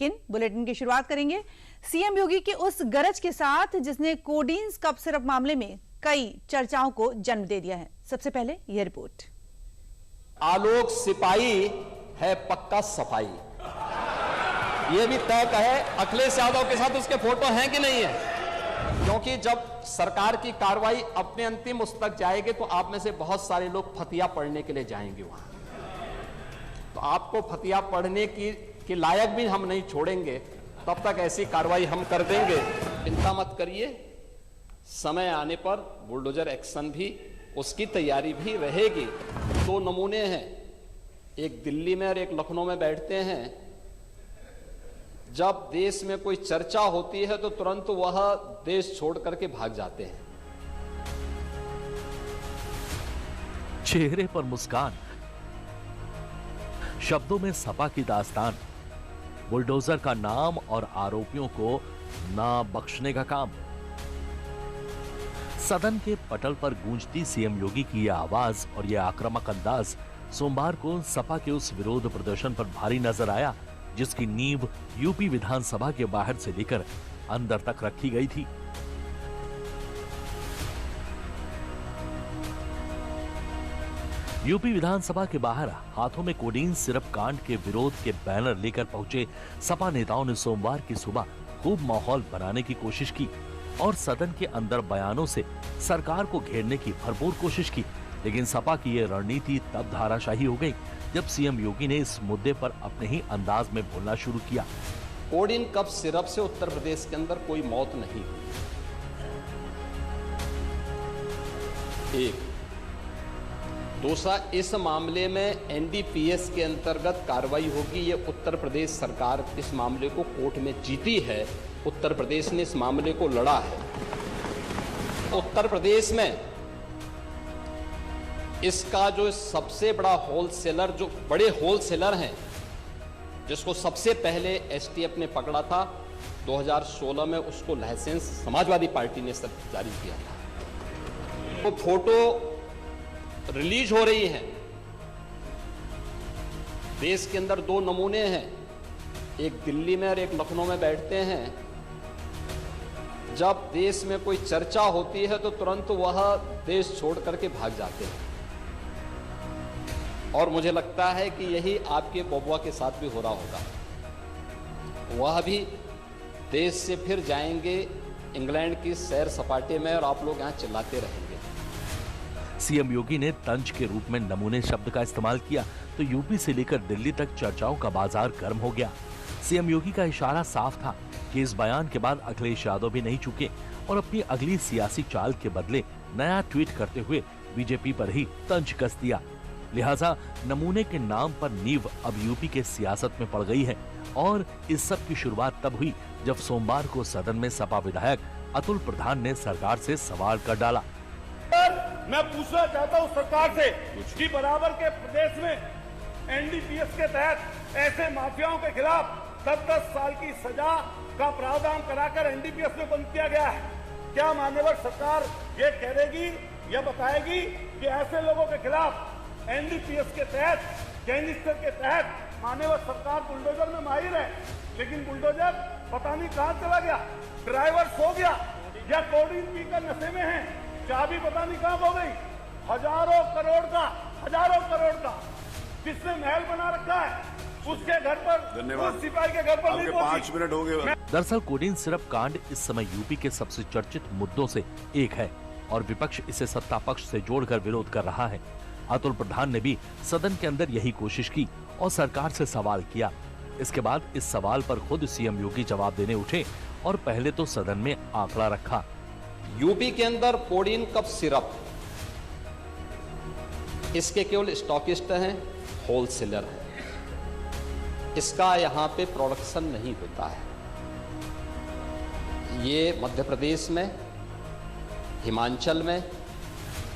लेकिन बुलेटिन की शुरुआत करेंगे सीएम योगी की उस गरज के साथ जिसने कोडीन कप सिरप मामले में कई चर्चाओं को जन्म दे दिया है। सबसे पहले यह रिपोर्ट। आलोक सिपाही है पक्का सफाई, यह भी तय है अखिलेश यादव के साथ उसके फोटो हैं कि नहीं है, क्योंकि जब सरकार की कार्रवाई अपने अंतिम उस तक जाएगी तो आप में से बहुत सारे लोग फतिया पढ़ने के लिए जाएंगे वहां, तो आपको फतिया पढ़ने की लायक भी हम नहीं छोड़ेंगे, तब तक ऐसी कार्रवाई हम कर देंगे। चिंता मत करिए, समय आने पर बुलडोजर एक्शन भी उसकी तैयारी भी रहेगी। दो नमूने हैं, एक दिल्ली में और एक लखनऊ में बैठते हैं। जब देश में कोई चर्चा होती है तो तुरंत वह देश छोड़ करके भाग जाते हैं। चेहरे पर मुस्कान, शब्दों में सपा की दास्तान, बुलडोजर का नाम और आरोपियों को ना बख्शने का काम। सदन के पटल पर गूंजती सीएम योगी की यह आवाज और यह आक्रामक अंदाज सोमवार को सपा के उस विरोध प्रदर्शन पर भारी नजर आया जिसकी नींव यूपी विधानसभा के बाहर से लेकर अंदर तक रखी गई थी। यूपी विधानसभा के बाहर हाथों में कोडीन सिरप कांड के विरोध के बैनर लेकर पहुंचे सपा नेताओं ने सोमवार की सुबह खूब माहौल बनाने की कोशिश की और सदन के अंदर बयानों से सरकार को घेरने की भरपूर कोशिश की, लेकिन सपा की यह रणनीति तब धाराशाही हो गई जब सीएम योगी ने इस मुद्दे पर अपने ही अंदाज में बोलना शुरू किया। कोडीन कप सिरप से उत्तर प्रदेश के अंदर कोई मौत नहीं हुई। एक दूसरा, इस मामले में एनडीपीएस के अंतर्गत कार्रवाई होगी। ये उत्तर प्रदेश सरकार इस मामले को कोर्ट में जीती है, उत्तर प्रदेश ने इस मामले को लड़ा है। उत्तर प्रदेश में इसका जो सबसे बड़ा होलसेलर, जो बड़े होलसेलर हैं, जिसको सबसे पहले एसटीएफ ने पकड़ा था 2016 में, उसको लाइसेंस समाजवादी पार्टी ने जारी किया था। वो फोटो रिलीज हो रही है। देश के अंदर दो नमूने हैं, एक दिल्ली में और एक लखनऊ में बैठते हैं। जब देश में कोई चर्चा होती है तो तुरंत वह देश छोड़ करके भाग जाते हैं, और मुझे लगता है कि यही आपके बबुआ के साथ भी हो रहा होगा। वह भी देश से फिर जाएंगे इंग्लैंड की सैर सपाटे में और आप लोग यहां चिल्लाते रहेंगे। सीएम योगी ने तंज के रूप में नमूने शब्द का इस्तेमाल किया तो यूपी से लेकर दिल्ली तक चर्चाओं का बाजार गर्म हो गया। सीएम योगी का इशारा साफ था कि इस बयान के बाद अखिलेश यादव भी नहीं चुके और अपनी अगली सियासी चाल के बदले नया ट्वीट करते हुए बीजेपी पर ही तंज कस दिया। लिहाजा नमूने के नाम पर नींव अब यूपी के सियासत में पड़ गई है और इस सब की शुरुआत तब हुई जब सोमवार को सदन में सपा विधायक अतुल प्रधान ने सरकार से सवाल कर डाला। मैं पूछना चाहता हूं सरकार से कि बराबर के प्रदेश में एनडीपीएस के तहत ऐसे माफियाओं के खिलाफ 10-10 साल की सजा का प्रावधान कराकर एनडीपीएस में बंद किया गया है। क्या माननीय सरकार ये कहेगी या बताएगी कि ऐसे लोगों के खिलाफ एनडीपीएस के तहत, गैंगस्टर के तहत माननीय सरकार बुलडोजर में माहिर है, लेकिन बुलडोजर पता नहीं कहां चला गया, ड्राइवर सो गया या कोडीन पीकर नशे में है, चाबी पता नहीं कहां हो गई। हजारों करोड़ का जिसने महल बना रखा है उसके घर पर, उस सिपाही के घर पर नहीं पहुंची। 5 मिनट हो गए। दरअसल कोडीन सिरप कांड इस समय यूपी के सबसे चर्चित मुद्दों से एक है और विपक्ष इसे सत्ता पक्ष से जोड़कर विरोध कर रहा है। अतुल प्रधान ने भी सदन के अंदर यही कोशिश की और सरकार से सवाल किया। इसके बाद इस सवाल पर खुद सीएम योगी जवाब देने उठे और पहले तो सदन में आंकड़ा रखा। यूपी के अंदर कोडीन कप सिरप इसके केवल स्टॉकिस्ट हैं, होलसेलर हैं, इसका यहां पे प्रोडक्शन नहीं होता है। ये मध्य प्रदेश में, हिमाचल में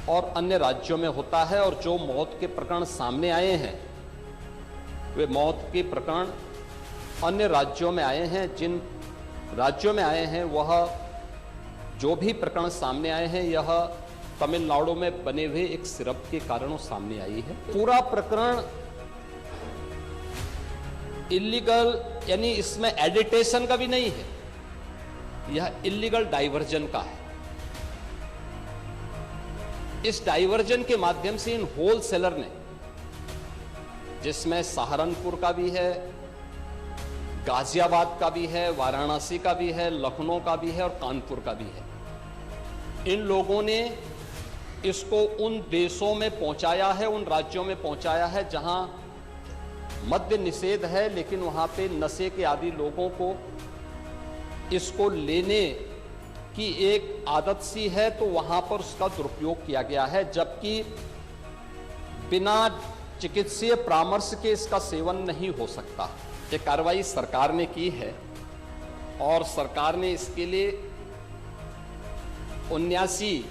और अन्य राज्यों में होता है, और जो मौत के प्रकरण सामने आए हैं वे मौत के प्रकरण अन्य राज्यों में आए हैं। जिन राज्यों में आए हैं वह जो भी प्रकरण सामने आए हैं, यह तमिलनाडु में बने हुए एक सिरप के कारण सामने आई है। पूरा प्रकरण इलीगल यानी इसमें एडिटेशन का भी नहीं है, यह इलीगल डाइवर्जन का है। इस डाइवर्जन के माध्यम से इन होलसेलर ने, जिसमें सहारनपुर का भी है, गाजियाबाद का भी है, वाराणसी का भी है, लखनऊ का भी है और कानपुर का भी है, इन लोगों ने इसको उन देशों में पहुंचाया है, उन राज्यों में पहुंचाया है जहां मद्य निषेध है, लेकिन वहां पे नशे के आदी लोगों को इसको लेने की एक आदत सी है, तो वहां पर उसका दुरुपयोग किया गया है, जबकि बिना चिकित्सीय परामर्श के इसका सेवन नहीं हो सकता। ये कार्रवाई सरकार ने की है और सरकार ने इसके लिए 79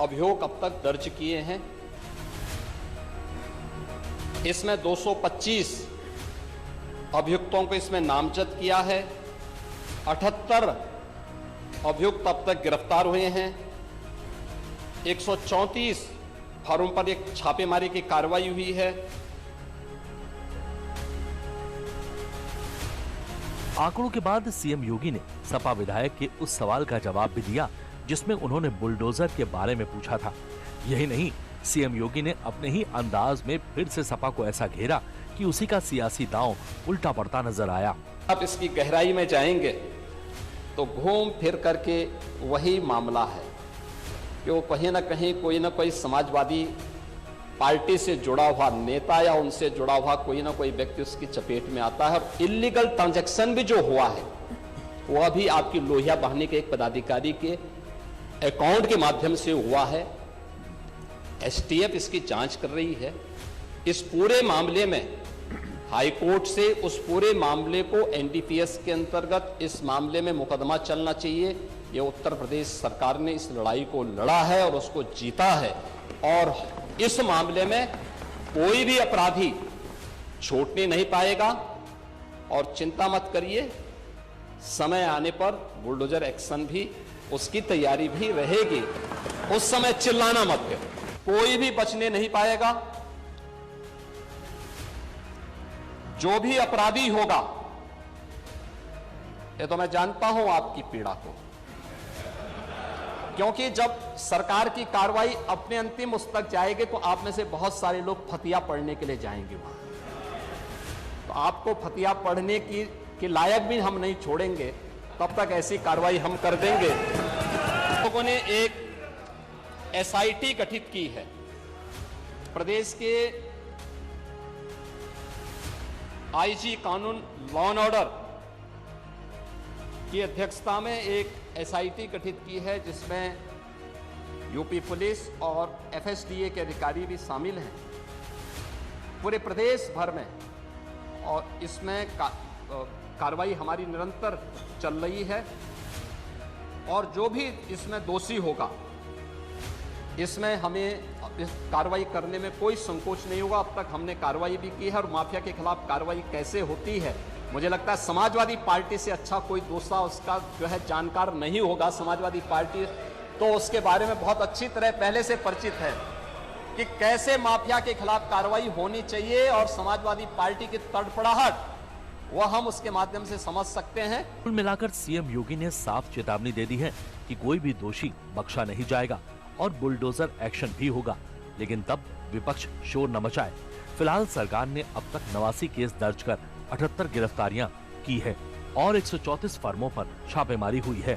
अभियोग अब तक दर्ज किए हैं। इसमें 225 अभियुक्तों को इसमें नामजद किया है, 78 अभियुक्त अब तक गिरफ्तार हुए हैं, 134 फर्म पर एक छापेमारी की कार्रवाई हुई है। आंकड़ों के बाद सीएम योगी ने सपा विधायक के उस सवाल का जवाब भी दिया जिसमें उन्होंने बुलडोजर के बारे में पूछा था। यही नहीं, सीएम योगी ने अपने ही अंदाज में फिर से सपा को ऐसा घेरा कि उसी का सियासी दांव उल्टा पड़ता नजर आया। अब इसकी गहराई में जाएंगे तो घूम फिर करके वही मामला है कि वो कहीं ना कहीं कोई ना कोई समाजवादी पार्टी से जुड़ा हुआ नेता या उनसे जुड़ा हुआ कोई ना कोई व्यक्ति उसकी चपेट में आता है। और इलीगल ट्रांजैक्शन भी जो हुआ है वह भी आपकी लोहिया बहाने के एक पदाधिकारी के अकाउंट के माध्यम से हुआ है। एसटीएफ इसकी जांच कर रही है। इस पूरे मामले में हाईकोर्ट से उस पूरे मामले को एनडीपीएस के अंतर्गत इस मामले में मुकदमा चलना चाहिए। ये उत्तर प्रदेश सरकार ने इस लड़ाई को लड़ा है और उसको जीता है, और इस मामले में कोई भी अपराधी छूटने नहीं पाएगा। और चिंता मत करिए, समय आने पर बुलडोजर एक्शन भी, उसकी तैयारी भी रहेगी। उस समय चिल्लाना मत करो, कोई भी बचने नहीं पाएगा। जो भी अपराधी होगा, ये तो मैं जानता हूं आपकी पीड़ा को, क्योंकि जब सरकार की कार्रवाई अपने अंतिम उस तक जाएगी तो आप में से बहुत सारे लोग फतिया पढ़ने के लिए जाएंगे वहां। तो आपको फतिया पढ़ने के लायक भी हम नहीं छोड़ेंगे, तब तक ऐसी कार्रवाई हम कर देंगे। लोगों ने एक एसआईटी गठित की है। प्रदेश के आईजी कानून लॉ एंड ऑर्डर की अध्यक्षता में एक एसआईटी गठित की है, जिसमें यूपी पुलिस और एफएसडीए के अधिकारी भी शामिल हैं पूरे प्रदेश भर में। और इसमें कार्रवाई हमारी निरंतर चल रही है, और जो भी इसमें दोषी होगा इसमें हमें इस कार्रवाई करने में कोई संकोच नहीं होगा। अब तक हमने कार्रवाई भी की है, और माफिया के खिलाफ कार्रवाई कैसे होती है, मुझे लगता है समाजवादी पार्टी से अच्छा कोई दूसरा उसका जो है जानकार नहीं होगा। समाजवादी पार्टी तो उसके बारे में बहुत अच्छी तरह पहले से परिचित है कि कैसे माफिया के खिलाफ कार्रवाई होनी चाहिए, और समाजवादी पार्टी की तड़फड़ाहट वह हम उसके माध्यम से समझ सकते हैं। कुल मिलाकर सीएम योगी ने साफ चेतावनी दे दी है कि कोई भी दोषी बख्शा नहीं जाएगा और बुलडोजर एक्शन भी होगा, लेकिन तब विपक्ष शोर न मचाए। फिलहाल सरकार ने अब तक 89 केस दर्ज कर 78 गिरफ्तारियां की है और 134 फर्मों पर छापेमारी हुई है।